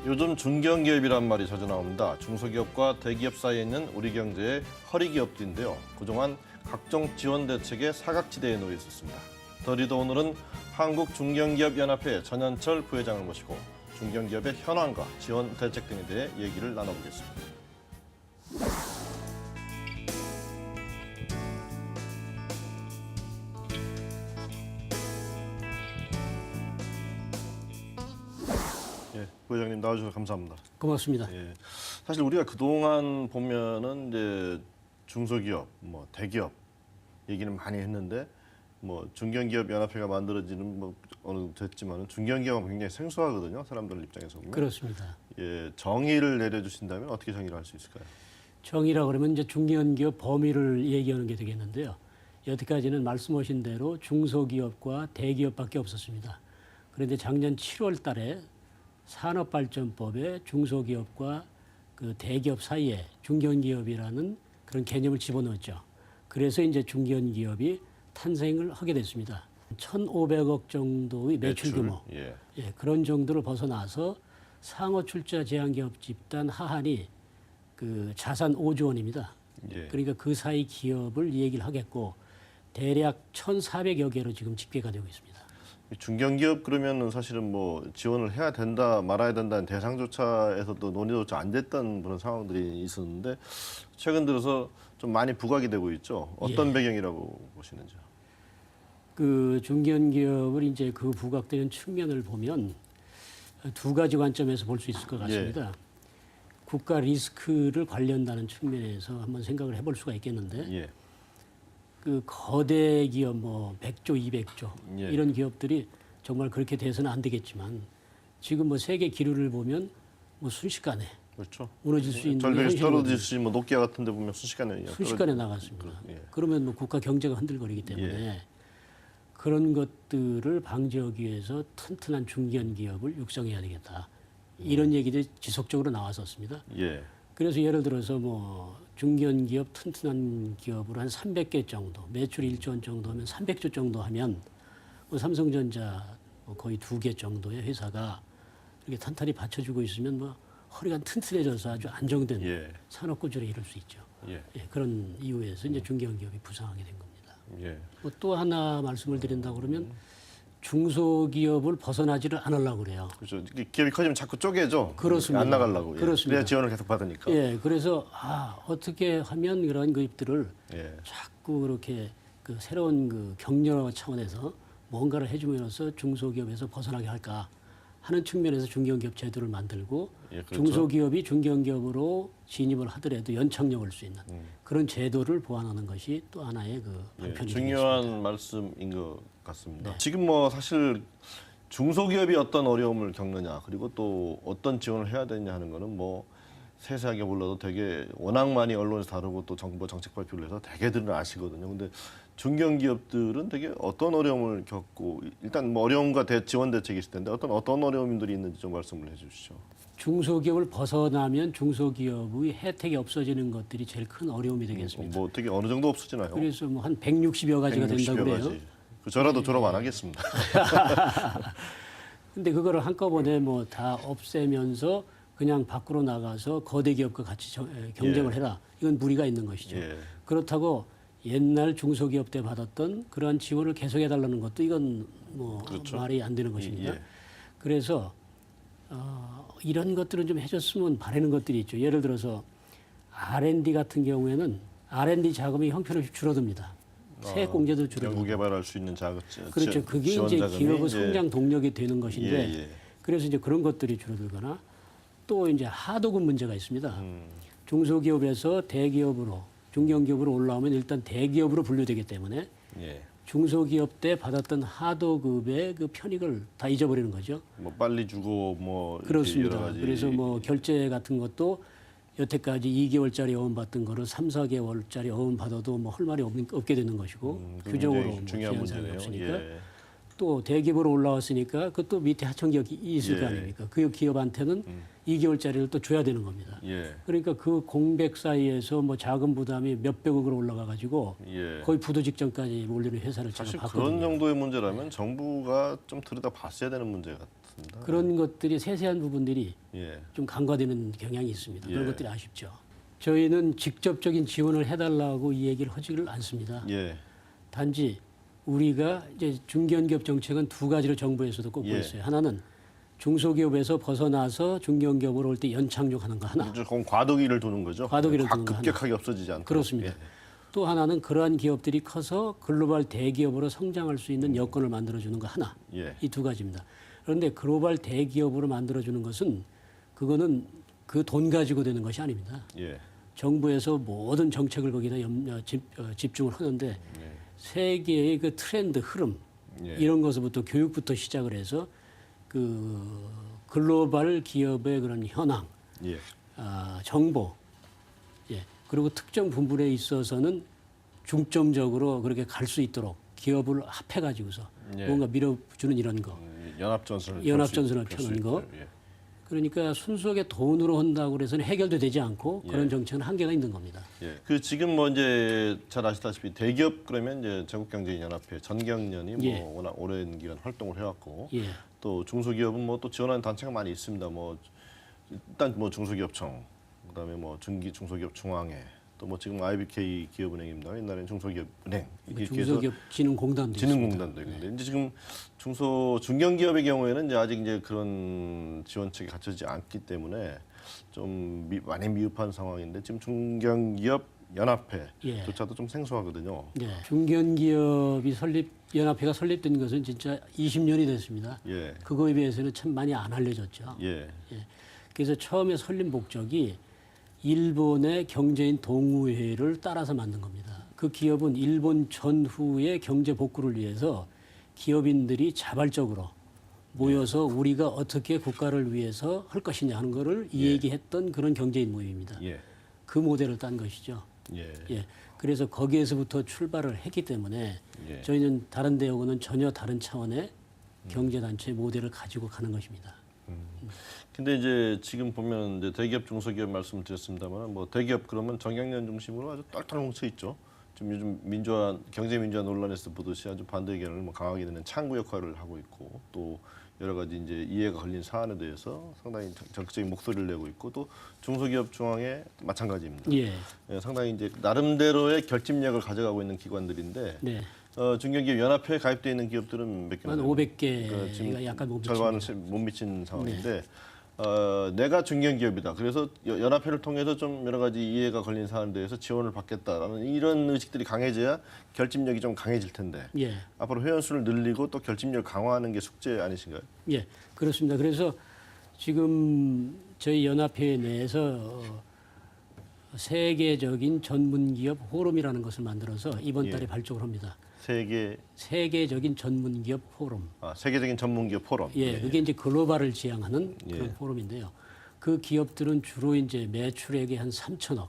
요즘 중견기업이란 말이 자주 나옵니다. 중소기업과 대기업 사이에 있는 우리 경제의 허리기업들인데요. 그동안 각종 지원 대책의 사각지대에 놓여 있었습니다. 더리도 오늘은 한국중견기업연합회 전현철 부회장을 모시고 중견기업의 현황과 지원 대책 등에 대해 얘기를 나눠보겠습니다. 예, 부회장님 나와주셔서 감사합니다. 고맙습니다. 예, 사실 우리가 그동안 보면은 이제 중소기업, 뭐 대기업 얘기는 많이 했는데 뭐 중견기업 연합회가 만들어지는 뭐 어느 정도 됐지만은 중견기업은 굉장히 생소하거든요. 사람들 입장에서 보면. 그렇습니다. 예, 정의를 내려주신다면 어떻게 정의를 할 수 있을까요? 정의라 그러면 이제 중견기업 범위를 얘기하는 게 되겠는데요. 여태까지는 말씀하신 대로 중소기업과 대기업밖에 없었습니다. 그런데 작년 7월 달에 산업발전법에 중소기업과 그 대기업 사이에 중견기업이라는 그런 개념을 집어넣었죠. 그래서 이제 중견기업이 탄생을 하게 됐습니다. 1,500억 정도의 매출 규모, 예. 예, 그런 정도를 벗어나서 상호출자 제한기업 집단 하한이 그 자산 5조 원입니다. 예. 그러니까 그 사이 기업을 얘기를 하겠고 대략 1,400여 개로 지금 집계가 되고 있습니다. 중견기업 그러면은 사실은 뭐 지원을 해야 된다 말아야 된다는 대상조차에서도 논의조차 안 됐던 그런 상황들이 있었는데 최근 들어서 좀 많이 부각이 되고 있죠. 어떤 배경이라고 보시는지요? 그 중견기업을 이제 그 부각되는 측면을 보면 두 가지 관점에서 볼 수 있을 것 같습니다. 국가 리스크를 관련다는 측면에서 한번 생각을 해볼 수가 있겠는데 예. 그 거대 기업 뭐 100조, 200조 예. 이런 기업들이 정말 그렇게 돼서는 안 되겠지만 지금 뭐 세계 기류를 보면 뭐 순식간에 그렇죠. 무너질 수 있는 절벽에서 현실이거든요. 떨어지듯이 뭐 노키아 같은 데 보면 순식간에 나갔습니다. 예. 그러면 뭐 국가 경제가 흔들거리기 때문에 그런 것들을 방지하기 위해서 튼튼한 중견기업을 육성해야 되겠다. 이런 얘기들이 지속적으로 나왔었습니다. 예. 그래서 예를 들어서 뭐 중견기업 튼튼한 기업으로 한 300개 정도, 매출 1조 원 정도 하면 300조 정도 하면 뭐 삼성전자 뭐 거의 2개 정도의 회사가 이렇게 탄탄히 받쳐주고 있으면 뭐 허리가 튼튼해져서 아주 안정된 예. 산업 구조를 이룰 수 있죠. 예. 예, 그런 이유에서 이제 중견기업이 부상하게 된 겁니다. 예. 뭐 또 하나 말씀을 드린다고 그러면 중소기업을 벗어나지를 않으려고 그래요. 그렇죠. 기업이 커지면 자꾸 쪼개죠. 그렇습니다. 안 나가려고. 예. 그렇습니다. 그래야 지원을 계속 받으니까. 예, 그래서 어떻게 하면 그런 기업들을 예. 자꾸 그렇게 그 새로운 그 격려 차원에서 뭔가를 해줌으로써 중소기업에서 벗어나게 할까 하는 측면에서 중견기업 제도를 만들고 예, 그렇죠. 중소기업이 중견기업으로 진입을 하더라도 연착륙 할 수 있는 그런 제도를 보완하는 것이 또 하나의 그 예, 방편이 중요한 되겠습니다. 말씀인 것 같습니다. 네. 지금 뭐 사실 중소기업이 어떤 어려움을 겪느냐 그리고 또 어떤 지원을 해야 되냐 하는 거는 뭐 세세하게 몰라도 되게 워낙 많이 언론에서 다루고 또 정부 정책 발표를 해서 되게들은 아시거든요. 근데 중견기업들은 되게 어떤 어려움을 겪고 일단 뭐 어려움과 지원 대책이 있을 텐데 어떤 어려움들이 있는지 좀 말씀을 해주시죠. 중소기업을 벗어나면 중소기업의 혜택이 없어지는 것들이 제일 큰 어려움이 되겠습니다. 뭐 되게 어느 정도 없어지나요? 그래서 뭐 한 160여 가지가 된다고 160여 그래요. 가지. 저라도 졸업 안 하겠습니다. 근데 그거를 한꺼번에 뭐 다 없애면서 그냥 밖으로 나가서 거대 기업과 같이 경쟁을 해라. 이건 무리가 있는 것이죠. 예. 그렇다고 옛날 중소기업 때 받았던 그러한 지원을 계속해달라는 것도 이건 뭐 그렇죠. 말이 안 되는 것입니다. 예. 그래서 이런 것들은 좀 해줬으면 바라는 것들이 있죠. 예를 들어서 R&D 같은 경우에는 R&D 자금이 형편없이 줄어듭니다. 세액 공제도 줄어들고. 연구개발할 수 있는 그렇죠. 그게 지원 이제 자금이 기업의 이제 성장 동력이 되는 것인데 예. 그래서 이제 그런 것들이 줄어들거나 또 이제 하도급 문제가 있습니다. 중소기업에서 대기업으로 중견기업으로 올라오면 일단 대기업으로 분류되기 때문에 예. 중소기업 때 받았던 하도급의 그 편익을 다 잊어버리는 거죠. 뭐 빨리 주고 뭐 이렇게 그렇습니다. 여러 가지 그래서 뭐 결제 같은 것도 여태까지 2개월짜리 어음 받던 거를 3, 4개월짜리 어음 받아도 뭐 할 말이 없게 되는 것이고 규정으로 굉장히 뭐 중요한 제한 사항이 문제네요. 없으니까 예. 또 대기업으로 올라왔으니까 그것도 밑에 하청기업이 있을 예. 거 아닙니까? 그 기업한테는 2개월짜리를 또 줘야 되는 겁니다. 예. 그러니까 그 공백 사이에서 뭐 자금 부담이 몇백억으로 올라가 가지고 예. 거의 부도 직전까지 몰리는 회사를 제가 사실 봤거든요. 그런 정도의 문제라면 정부가 좀 들여다 봤어야 되는 문제 같습니다. 그런 것들이 세세한 부분들이 예. 좀 간과되는 경향이 있습니다. 그런 예. 것들이 아쉽죠. 저희는 직접적인 지원을 해달라고 이 얘기를 하지를 않습니다. 예. 단지 우리가 이제 중견기업 정책은 두 가지로 정부에서도 꼽고 예. 있어요. 하나는 중소기업에서 벗어나서 중견기업으로 올 때 연착륙하는 거 하나. 조금 과도기를 두는 거죠. 과도기를 두는 거 급격하게 없어지지 않고. 그렇습니다. 예. 또 하나는 그러한 기업들이 커서 글로벌 대기업으로 성장할 수 있는 여건을 만들어주는 거 하나. 예. 이 두 가지입니다. 그런데 글로벌 대기업으로 만들어주는 것은 그거는 그 돈 가지고 되는 것이 아닙니다. 예. 정부에서 모든 정책을 거기다 집중을 하는데 예. 세계의 그 트렌드 흐름 예. 이런 것부터 교육부터 시작을 해서 그 글로벌 기업의 그런 현황, 예. 정보, 예. 그리고 특정 부분에 있어서는 중점적으로 그렇게 갈 수 있도록 기업을 합해 가지고서 예. 뭔가 밀어주는 이런 거. 연합전선을 펴는 거. 예. 그러니까 순수하게 돈으로 한다고 그래서는 해결도 되지 않고 예. 그런 정책은 한계가 있는 겁니다. 예. 그 지금 뭐 이제 잘 아시다시피 대기업 그러면 이제 전국경제인연합회 전경련이 예. 뭐 워낙 오랜 기간 활동을 해왔고 예. 또 중소기업은 뭐 또 지원하는 단체가 많이 있습니다. 뭐 일단 뭐 중소기업청, 그다음에 뭐 중소기업 중앙회, 또 뭐 지금 IBK 기업은행입니다. 옛날에는 중소기업은행 이렇게 해서 중소기업 진흥공단도 진흥공단도 있는데 이제 지금 중견기업의 경우에는 이제 아직 이제 그런 지원책이 갖춰지지 않기 때문에 좀 많이 미흡한 상황인데 지금 중견기업 연합회조차도 좀 생소하거든요. 네. 중견기업이 연합회가 설립된 것은 진짜 20년이 됐습니다. 예, 그거에 비해서는 참 많이 안 알려졌죠. 예, 그래서 처음에 설립 목적이 일본의 경제인 동우회를 따라서 만든 겁니다. 그 기업은 일본 전후의 경제 복구를 위해서 기업인들이 자발적으로 모여서 우리가 어떻게 국가를 위해서 할 것이냐 하는 거를 얘기했던 그런 경제인 모임입니다. 예, 그 모델을 딴 것이죠. 예, 예. 그래서 거기에서부터 출발을 했기 때문에 예. 저희는 다른 데하고는 전혀 다른 차원의 경제단체 모델을 가지고 가는 것입니다. 근데 이제 지금 보면 이제 대기업, 중소기업 말씀을 드렸습니다만 뭐 대기업 그러면 정경련 중심으로 아주 똘똘 뭉쳐 있죠. 지금 요즘 경제 민주화 논란에서 보듯이 아주 반대 의견을 뭐 강하게 내는 창구 역할을 하고 있고 또 여러 가지 이제 이해가 걸린 사안에 대해서 상당히 적극적인 목소리를 내고 있고 또 중소기업 중앙회 마찬가지입니다. 예. 예, 상당히 이제 나름대로의 결집력을 가져가고 있는 기관들인데 네. 중견기업 연합회에 가입되어 있는 기업들은 몇 개나 한 됩니까? 500개가 지금 약간 못 절반은 미칩니다. 못 미친 상황인데 내가 중견기업이다. 그래서 연합회를 통해서 좀 여러 가지 이해가 걸린 사안에 대해서 지원을 받겠다라는 이런 의식들이 강해져야 결집력이 좀 강해질 텐데 예. 앞으로 회원수를 늘리고 또 결집력을 강화하는 게 숙제 아니신가요? 예. 그렇습니다. 그래서 지금 저희 연합회 내에서 세계적인 전문기업 포럼이라는 것을 만들어서 이번 달에 발족을 합니다. 세계적인 전문기업 포럼. 세계적인 전문기업 포럼. 예, 그게 이제 글로벌을 지향하는 그런 포럼인데요. 그 기업들은 주로 이제 매출액이 한 3천억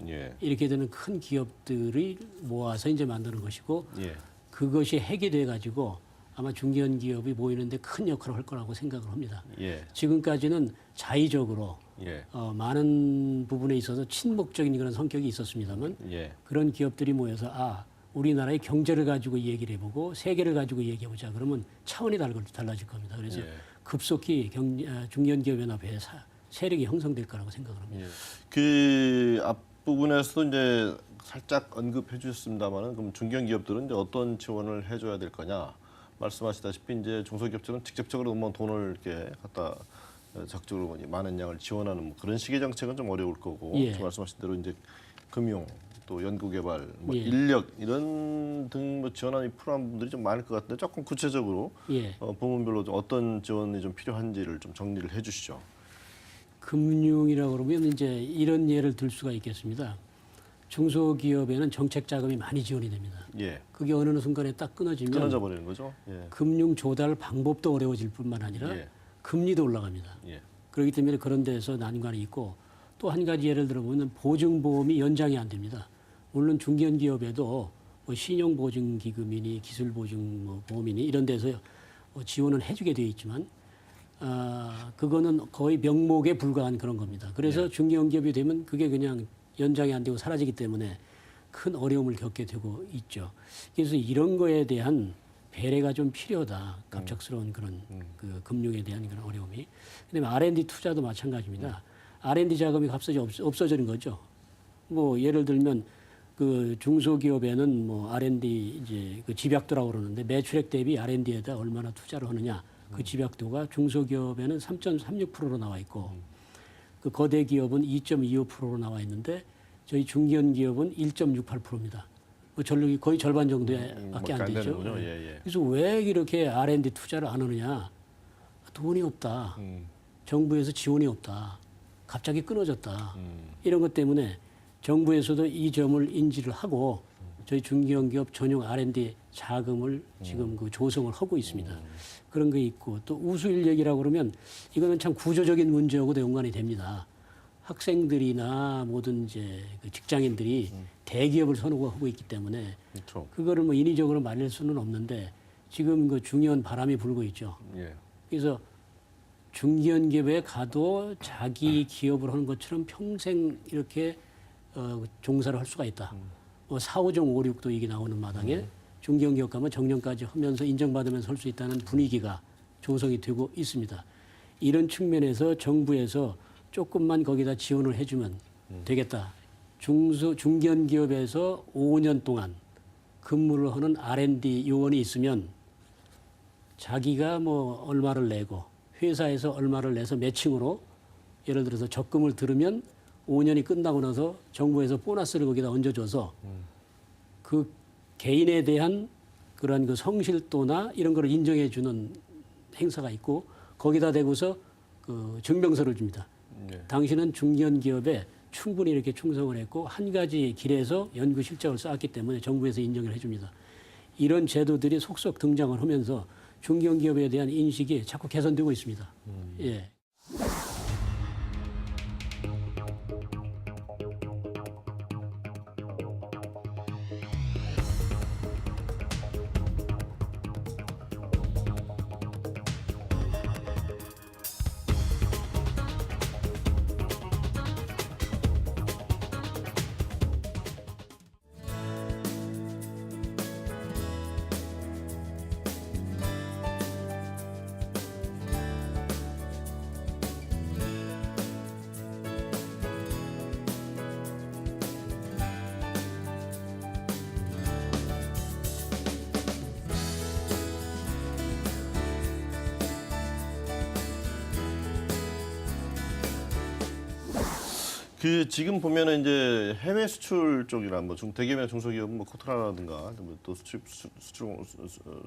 예. 이렇게 되는 큰 기업들이 모아서 이제 만드는 것이고 예. 그것이 핵이 돼 가지고 아마 중견 기업이 모이는데 큰 역할을 할 거라고 생각을 합니다. 예. 지금까지는 자의적으로 예. 많은 부분에 있어서 친목적인 그런 성격이 있었습니다만 예. 그런 기업들이 모여서 우리나라의 경제를 가지고 얘기를 해보고 세계를 가지고 얘기해보자. 그러면 차원이 달라질 겁니다. 그래서 급속히 중견기업연합회의 세력이 형성될 거라고 생각을 합니다. 예. 그 앞부분에서도 이제 살짝 언급해 주셨습니다만은 그럼 중견기업들은 이제 어떤 지원을 해줘야 될 거냐 말씀하시다시피 이제 중소기업들은 직접적으로 뭐 돈을 이렇게 갖다 적극적으로 많은 양을 지원하는 뭐 그런 식의 정책은 좀 어려울 거고 지금 말씀하신 대로 이제 금융 또 연구개발, 뭐 인력 이런 등 뭐 지원하는 프로그램 분들이 좀 많을 것 같은데 조금 구체적으로 부문별로 좀 어떤 지원이 좀 필요한지를 좀 정리를 해주시죠. 금융이라고 그러면 이제 이런 예를 들 수가 있겠습니다. 중소기업에는 정책 자금이 많이 지원이 됩니다. 예. 그게 어느 순간에 딱 끊어지면 끊어져 버리는 거죠. 예. 금융 조달 방법도 어려워질 뿐만 아니라 금리도 올라갑니다. 그렇기 때문에 그런 데서 난관이 있고 또 한 가지 예를 들어보면 보증보험이 연장이 안 됩니다. 물론 중견기업에도 뭐 신용보증기금이니 기술보증보험이니 이런 데서 지원은 해주게 되어 있지만 그거는 거의 명목에 불과한 그런 겁니다. 그래서 중견기업이 되면 그게 그냥 연장이 안 되고 사라지기 때문에 큰 어려움을 겪게 되고 있죠. 그래서 이런 거에 대한 배려가 좀 필요하다. 갑작스러운 그런 그 금융에 대한 그런 어려움이. 그다음에 R&D 투자도 마찬가지입니다. R&D 자금이 갑자기 없어지는 거죠. 뭐 예를 들면 그 중소기업에는 뭐 R&D 이제 그 집약도라고 그러는데 매출액 대비 R&D에다 얼마나 투자를 하느냐. 그 집약도가 중소기업에는 3.36%로 나와 있고 그 거대 기업은 2.25%로 나와 있는데 저희 중견기업은 1.68%입니다. 뭐 전력이 거의 절반 정도밖에 안 되죠. 예. 그래서 왜 이렇게 R&D 투자를 안 하느냐? 돈이 없다. 정부에서 지원이 없다. 갑자기 끊어졌다. 이런 것 때문에 정부에서도 이 점을 인지를 하고 저희 중견기업 전용 R&D 자금을 지금 그 조성을 하고 있습니다. 그런 게 있고 또 우수일 얘기라고 그러면 이거는 참 구조적인 문제하고도 연관이 됩니다. 학생들이나 모든 이제 그 직장인들이 대기업을 선호하고 있기 때문에 그렇죠. 그거를 뭐 인위적으로 말릴 수는 없는데 지금 그 중요한 바람이 불고 있죠. 예. 그래서 중견 기업에 가도 자기 기업을 하는 것처럼 평생 이렇게 종사를 할 수가 있다. 뭐 4호정 5, 6도 이게 나오는 마당에 중견 기업 가면 정년까지 하면서 인정받으면서 할 수 있다는 분위기가 조성이 되고 있습니다. 이런 측면에서 정부에서 조금만 거기다 지원을 해주면 되겠다. 중견 기업에서 5년 동안 근무를 하는 R&D 요원이 있으면 자기가 뭐 얼마를 내고 회사에서 얼마를 내서 매칭으로 예를 들어서 적금을 들으면 5년이 끝나고 나서 정부에서 보너스를 거기다 얹어줘서 그 개인에 대한 그런 그 성실도나 이런 거를 인정해 주는 행사가 있고 거기다 대고서 그 증명서를 줍니다. 당신은 중견 기업에 충분히 이렇게 충성을 했고 한 가지 길에서 연구 실적을 쌓았기 때문에 정부에서 인정을 해줍니다. 이런 제도들이 속속 등장을 하면서 중견 기업에 대한 인식이 자꾸 개선되고 있습니다. 예. 그 지금 보면은 이제 해외 수출 쪽이나 뭐 대기업이나 중소기업 뭐 코트라라든가 또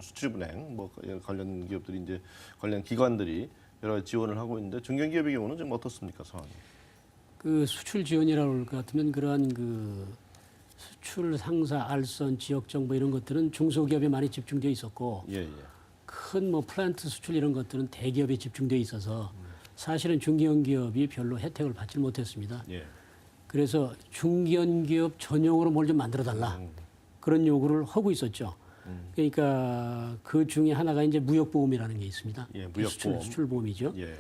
수출은행 뭐 관련 기업들이 이제 관련 기관들이 여러 가지 지원을 하고 있는데 중견기업의 경우는 좀 어떻습니까 상황이? 그 수출 지원이라고 할 것 같으면 그러한 그 수출 상사 알선 지역 정보 이런 것들은 중소기업에 많이 집중되어 있었고 예. 큰 뭐 플란트 수출 이런 것들은 대기업에 집중되어 있어서 사실은 중견기업이 별로 혜택을 받지 못했습니다. 예. 그래서 중견기업 전용으로 뭘 좀 만들어 달라 그런 요구를 하고 있었죠. 그러니까 그 중에 하나가 이제 무역보험이라는 게 있습니다. 예, 무역보험. 수출보험이죠. 예.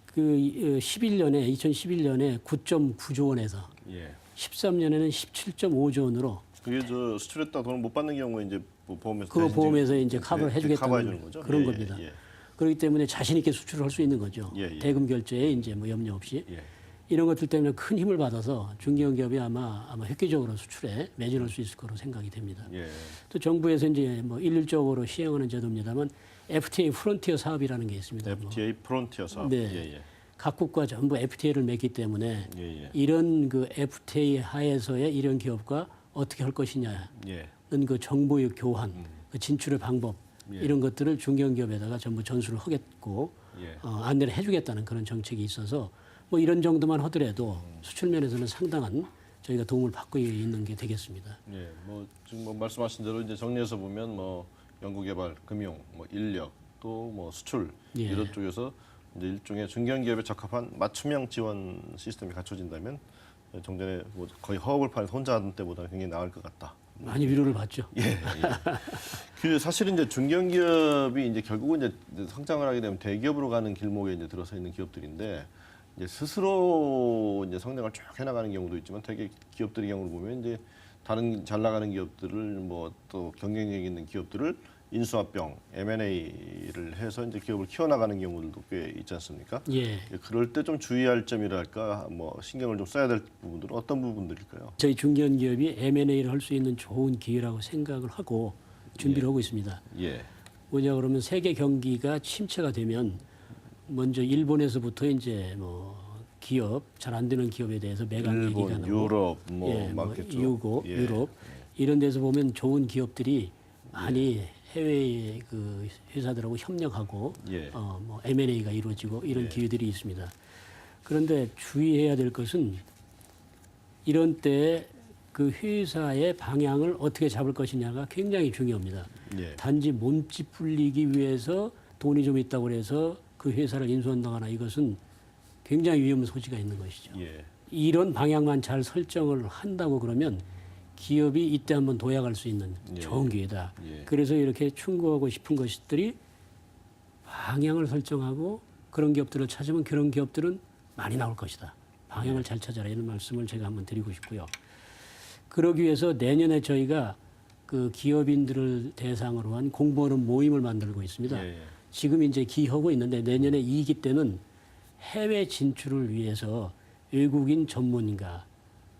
그 2011년에 9.9조 원에서 예. 13년에는 17.5조 원으로 그게 저 수출했다 돈을 못 받는 경우에 이제 뭐 보험에서 그 보험에서 이제 커버를 커버해 해주겠다는 주는 거죠? 그런 예, 겁니다. 예. 그렇기 때문에 자신 있게 수출을 할 수 있는 거죠. 예. 대금 결제에 이제 뭐 염려 없이 예. 이런 것들 때문에 큰 힘을 받아서 중견기업이 아마 획기적으로 수출에 매진할 수 있을 거로 생각이 됩니다. 예. 또 정부에서 이제 뭐 일률적으로 시행하는 제도입니다만 FTA 프론티어 사업이라는 게 있습니다. FTA 프론티어 사업. 네. 예. 각국과 전부 FTA를 맺기 때문에 예. 이런 그 FTA 하에서의 이런 기업과 어떻게 할 것이냐는 예. 그 정보의 교환, 그 진출의 방법 예. 이런 것들을 중견기업에다가 전부 전수를 하겠고 예. 안내를 해주겠다는 그런 정책이 있어서 뭐 이런 정도만 하더라도 수출 면에서는 상당한 저희가 도움을 받고 있는 게 되겠습니다. 예. 뭐 지금 뭐 말씀하신 대로 이제 정리해서 보면 뭐 연구개발, 금융, 뭐 인력, 또 뭐 수출 예. 이런 쪽에서 이제 일종의 중견기업에 적합한 맞춤형 지원 시스템이 갖춰진다면 정전에 뭐 거의 허업을 파는 혼자 하던 때보다는 굉장히 나을 것 같다. 많이 위로를 받죠. 예, 예. 그 사실은 이제 중견기업이 이제 결국은 이제 성장을 하게 되면 대기업으로 가는 길목에 이제 들어서 있는 기업들인데 이제 스스로 이제 성장을 쭉 해나가는 경우도 있지만 되게 기업들의 경우를 보면 이제 다른 잘 나가는 기업들을 뭐 또 경쟁력 있는 기업들을 인수합병, M&A를 해서 이제 기업을 키워나가는 경우들도 꽤 있지 않습니까? 예. 그럴 때 좀 주의할 점이랄까, 뭐 신경을 좀 써야 될 부분들은 어떤 부분들일까요? 저희 중견기업이 M&A를 할 수 있는 좋은 기회라고 생각을 하고 준비를 하고 있습니다. 예, 뭐냐 그러면 세계 경기가 침체가 되면 먼저 일본에서부터 이제 뭐 기업 잘 안 되는 기업에 대해서 매각 얘기가 일본, 나오고 유럽 뭐 예, 많겠죠. 유럽 이런 데서 보면 좋은 기업들이 많이 해외 그 회사들하고 협력하고 예. 뭐 M&A가 이루어지고 이런 기회들이 있습니다. 그런데 주의해야 될 것은 이런 때 그 회사의 방향을 어떻게 잡을 것이냐가 굉장히 중요합니다. 예. 단지 몸집 불리기 위해서 돈이 좀 있다고 해서 그 회사를 인수한다거나 이것은 굉장히 위험 소지가 있는 것이죠. 예. 이런 방향만 잘 설정을 한다고 그러면 기업이 이때 한번 도약할 수 있는 좋은 기회다. 예. 그래서 이렇게 충고하고 싶은 것들이 방향을 설정하고 그런 기업들을 찾으면 그런 기업들은 많이 나올 것이다. 방향을 잘 찾아라 이런 말씀을 제가 한번 드리고 싶고요. 그러기 위해서 내년에 저희가 그 기업인들을 대상으로 한 공부하는 모임을 만들고 있습니다. 예. 지금 이제 기하고 있는데 내년에 2기 때는 해외 진출을 위해서 외국인 전문가,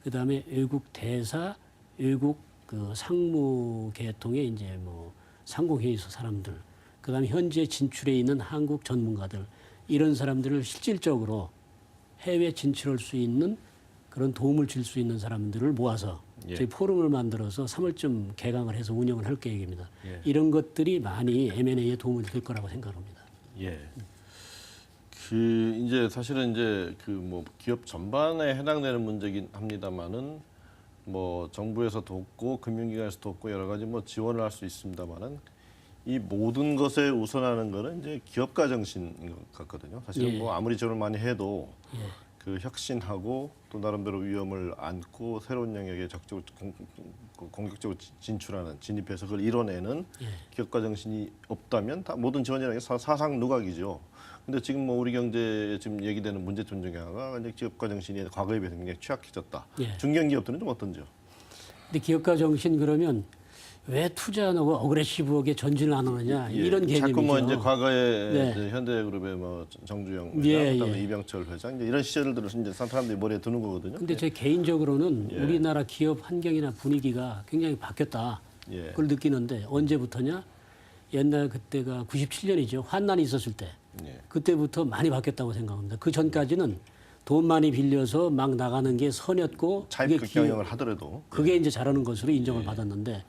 그다음에 외국 대사, 외국 그 상무 계통의 이제 뭐 상공회의소 사람들, 그다음에 현재 진출해 있는 한국 전문가들 이런 사람들을 실질적으로 해외 진출할 수 있는 그런 도움을 줄 수 있는 사람들을 모아서 저희 포럼을 만들어서 3월쯤 개강을 해서 운영을 할 계획입니다. 이런 것들이 많이 M&A에 도움이 될 거라고 생각합니다. 예. 그 이제 사실은 이제 그 뭐 기업 전반에 해당되는 문제긴 합니다만은 뭐 정부에서 돕고 금융기관에서 돕고 여러 가지 뭐 지원을 할 수 있습니다만은 이 모든 것에 우선하는 거는 이제 기업가 정신인 것 같거든요. 사실은 뭐 아무리 지원을 많이 해도 그 혁신하고 또 나름대로 위험을 안고 새로운 영역에 적극적으로 공격적으로 진출하는 진입해서 그걸 이뤄내는 기업가 정신이 없다면 다 모든 지원이라는 게 사상 누각이죠. 근데 지금 뭐 우리 경제에 지금 얘기되는 문제점 중에 하나가 이제 기업가 정신이 과거에 비해서 굉장히 취약해졌다. 중견기업들은 좀 어떤지요? 근데 기업가 정신 그러면 왜 투자 안 하고 어그레시브하게 전진을 안 하느냐 이런 개념이죠. 자꾸 뭐 이제 과거에 이제 현대그룹의 뭐 정주영 회장, 그다음에 이병철 회장 이제 이런 시절들을 이제 사람들이 머리에 드는 거거든요. 근데 제 개인적으로는 우리나라 기업 환경이나 분위기가 굉장히 바뀌었다. 그걸 느끼는데 언제부터냐? 옛날 그때가 97년이죠. 환난이 있었을 때. 그때부터 많이 바뀌었다고 생각합니다. 그 전까지는 돈 많이 빌려서 막 나가는 게 선이었고 차입 경영을 하더라도 그게 이제 잘하는 것으로 인정을 받았는데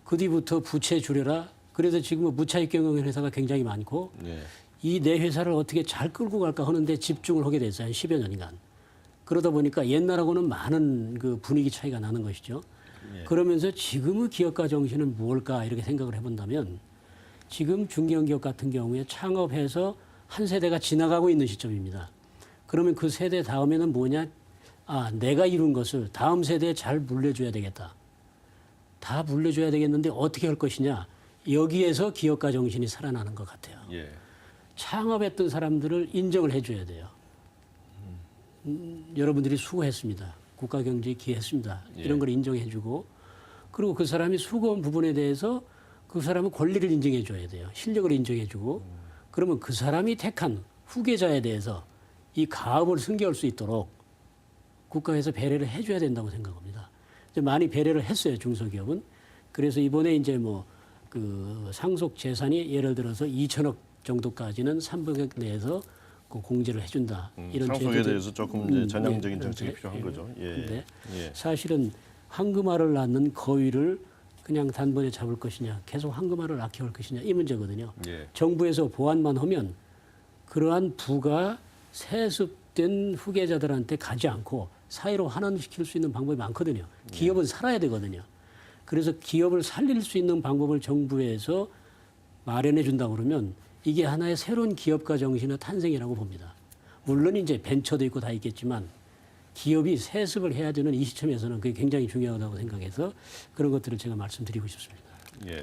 그 뒤부터 부채 줄여라. 그래서 지금 무차익 경영 회사가 굉장히 많고 이 내 회사를 어떻게 잘 끌고 갈까 하는데 집중을 하게 됐어요. 한 10여 년간. 그러다 보니까 옛날하고는 많은 그 분위기 차이가 나는 것이죠. 그러면서 지금의 기업가 정신은 무엇일까 이렇게 생각을 해본다면 지금 중견기업 같은 경우에 창업해서 한 세대가 지나가고 있는 시점입니다. 그러면 그 세대 다음에는 뭐냐? 아, 내가 이룬 것을 다음 세대에 잘 물려줘야 되겠다. 다 물려줘야 되겠는데 어떻게 할 것이냐? 여기에서 기업가 정신이 살아나는 것 같아요. 창업했던 사람들을 인정을 해줘야 돼요. 여러분들이 수고했습니다. 국가 경제에 기여했습니다. 이런 걸 인정해주고 그리고 그 사람이 수고한 부분에 대해서 그 사람은 권리를 인정해줘야 돼요. 실력을 인정해주고 그러면 그 사람이 택한 후계자에 대해서 이 가업을 승계할 수 있도록 국가에서 배려를 해줘야 된다고 생각합니다. 이제 많이 배려를 했어요, 중소기업은. 그래서 이번에 이제 뭐 그 상속 재산이 예를 들어서 2천억 정도까지는 300억 내에서 그 공제를 해준다. 이런 상속에 대해서 조금 이제 전향적인 정책이 필요한 거죠. 근데 사실은 황금알을 낳는 거위를 그냥 단번에 잡을 것이냐, 계속 황금알을 낳게 할 것이냐 이 문제거든요. 정부에서 보완만 하면 그러한 부가 세습된 후계자들한테 가지 않고 사회로 환원시킬 수 있는 방법이 많거든요. 기업은 살아야 되거든요. 그래서 기업을 살릴 수 있는 방법을 정부에서 마련해 준다고 그러면 이게 하나의 새로운 기업가 정신의 탄생이라고 봅니다. 물론 이제 벤처도 있고 다 있겠지만 기업이 세습을 해야 되는 이 시점에서는 그게 굉장히 중요하다고 생각해서 그런 것들을 제가 말씀드리고 싶습니다. 예.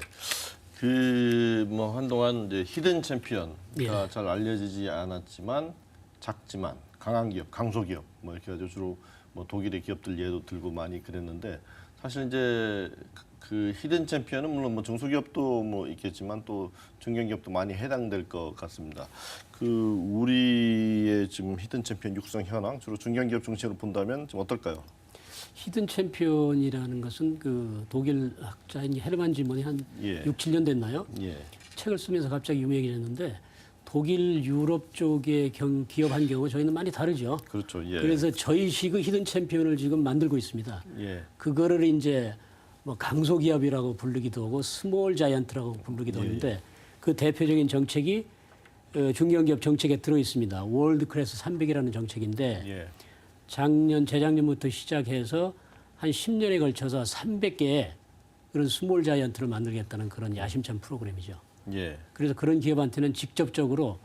그 뭐 한동안 이제 히든 챔피언가 예. 잘 알려지지 않았지만 작지만 강한 기업, 강소기업 뭐 이렇게 해가지고 주로 뭐 독일의 기업들 예도 들고 많이 그랬는데 사실 이제 그 히든 챔피언은 물론 뭐 중소기업도 뭐 있겠지만 또 중견기업도 많이 해당될 것 같습니다. 그 우리의 지금 히든 챔피언 육성 현황 주로 중견기업 중심으로 본다면 좀 어떨까요? 히든 챔피언이라는 것은 그 독일 학자인 헤르만 지먼이 한 예. 6, 7년 됐나요? 예. 책을 쓰면서 갑자기 유명해졌는데 독일 유럽 쪽의 기업 환경은 저희는 많이 다르죠. 그렇죠. 예. 그래서 저희식의 히든 챔피언을 지금 만들고 있습니다. 예. 그거를 이제 뭐 강소기업이라고 부르기도 하고 스몰 자이언트라고 부르기도 하는데 그 대표적인 정책이 중견기업 정책에 들어 있습니다. 월드 클래스 300이라는 정책인데 예. 재작년부터 시작해서 한 10년에 걸쳐서 300개의 그런 스몰 자이언트를 만들겠다는 그런 야심찬 프로그램이죠. 예. 그래서 그런 기업한테는 직접적으로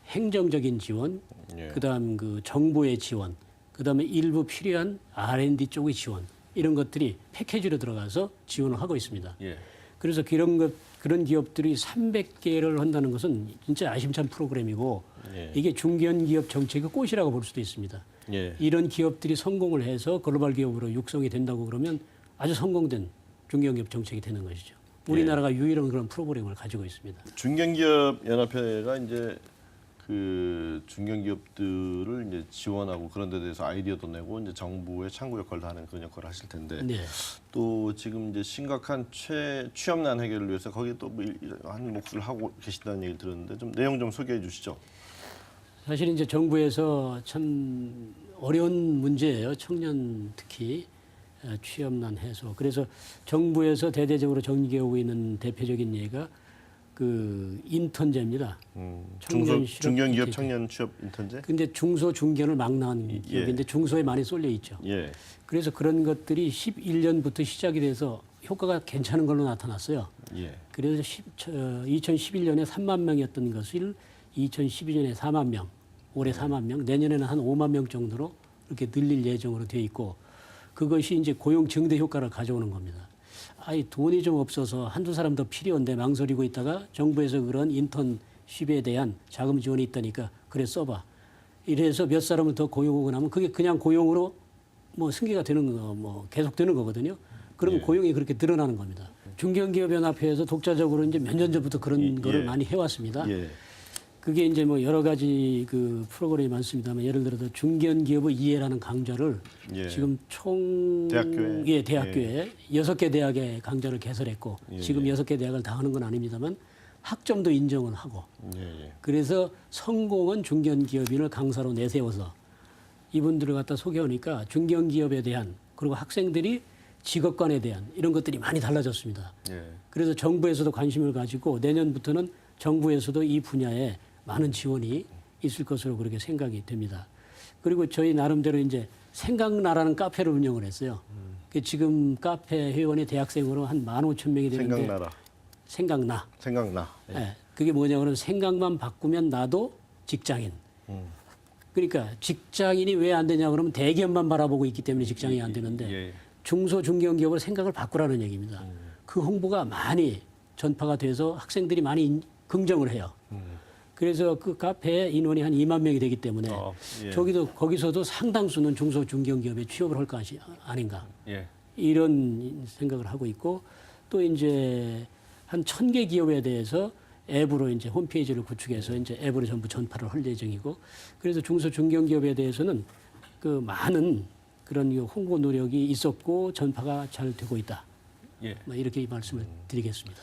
행정적인 지원, 예. 그다음 그 정부의 지원, 그다음에 일부 필요한 R&D 쪽의 지원 이런 것들이 패키지로 들어가서 지원을 하고 있습니다. 예. 그래서 그런 기업들이 300개를 한다는 것은 진짜 야심찬 프로그램이고 예. 이게 중견기업 정책의 꽃이라고 볼 수도 있습니다. 예. 이런 기업들이 성공을 해서 글로벌 기업으로 육성이 된다고 그러면 아주 성공된 중견기업 정책이 되는 것이죠. 우리나라가 유일한 그런 프로그램을 가지고 있습니다. 중견기업 연합회가 이제 그 중견기업들을 이제 지원하고 그런 데 대해서 아이디어도 내고 이제 정부의 창구 역할도 하는 그런 역할을 하실 텐데 네. 또 지금 이제 심각한 취업난 해결을 위해서 거기에 또 한 몫을 하고 계신다는 얘기를 들었는데 좀 내용 좀 소개해 주시죠. 사실 이제 정부에서 참 어려운 문제예요. 청년 특히 취업난 해소. 그래서 정부에서 대대적으로 전개해 오고 있는 대표적인 예가 그 인턴제입니다. 중견기업 청년 취업 인턴제? 근데 중소 중견을 막론한 기업인데 중소에 많이 쏠려 있죠. 예. 그래서 그런 것들이 11년부터 시작이 돼서 효과가 괜찮은 걸로 나타났어요. 예. 그래서 2011년에 3만 명이었던 것을 2012년에 4만 명, 올해 4만 명, 내년에는 한 5만 명 정도로 이렇게 늘릴 예정으로 되어 있고 그것이 이제 고용 증대 효과를 가져오는 겁니다. 아이 돈이 좀 없어서 한두 사람 더 필요한데 망설이고 있다가 정부에서 그런 인턴십에 대한 자금 지원이 있다니까 그래 써봐. 이래서 몇 사람을 더 고용하고 나면 그게 그냥 고용으로 뭐 승계가 되는 거, 뭐 계속 되는 거거든요. 그러면 고용이 그렇게 늘어나는 겁니다. 중견기업연합회에서 독자적으로 이제 몇 년 전부터 그런 거를 많이 해왔습니다. 예. 그게 이제 뭐 여러 가지 그 프로그램이 많습니다만 예를 들어서 중견기업의 이해라는 강좌를 지금 총 대학교에 6개 대학의 강좌를 개설했고 지금 6개 대학을 다 하는 건 아닙니다만 학점도 인정은 하고 그래서 성공한 중견기업인을 강사로 내세워서 이분들을 갖다 소개하니까 중견기업에 대한 그리고 학생들이 직업관에 대한 이런 것들이 많이 달라졌습니다. 그래서 정부에서도 관심을 가지고 내년부터는 정부에서도 이 분야에 많은 지원이 있을 것으로 그렇게 생각이 됩니다. 그리고 저희 나름대로 이제 생각나라는 카페를 운영을 했어요. 지금 카페 회원이 대학생으로 한 15,000명이 되는데 생각나. 네. 그게 뭐냐면 생각만 바꾸면 나도 직장인. 그러니까 직장인이 왜 안 되냐 그러면 대기업만 바라보고 있기 때문에 직장이 안 되는데 중소 중견기업을 생각을 바꾸라는 얘기입니다. 그 홍보가 많이 전파가 돼서 학생들이 많이 긍정을 해요. 그래서 그 카페에 인원이 한 2만 명이 되기 때문에 거기서도 상당수는 중소 중견기업에 취업을 할 거 아닌가 이런 생각을 하고 있고 또 이제 한 1,000개 기업에 대해서 앱으로 이제 홈페이지를 구축해서 이제 앱으로 전부 전파를 할 예정이고 그래서 중소 중견기업에 대해서는 그 많은 그런 홍보 노력이 있었고 전파가 잘 되고 있다. 뭐 이렇게 말씀을 드리겠습니다.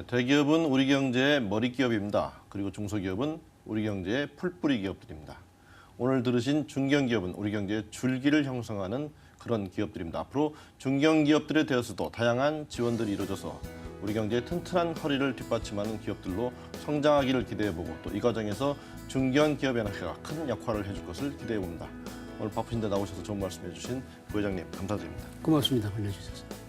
대기업은 우리 경제의 머리기업입니다. 그리고 중소기업은 우리 경제의 풀뿌리 기업들입니다. 오늘 들으신 중견기업은 우리 경제의 줄기를 형성하는 그런 기업들입니다. 앞으로 중견기업들에 대해서도 다양한 지원들이 이루어져서 우리 경제의 튼튼한 허리를 뒷받침하는 기업들로 성장하기를 기대해보고 또 이 과정에서 중견 기업연합회가 큰 역할을 해줄 것을 기대해봅니다. 오늘 바쁘신데 나오셔서 좋은 말씀해 주신 부회장님 감사드립니다. 고맙습니다. 불러주셔서.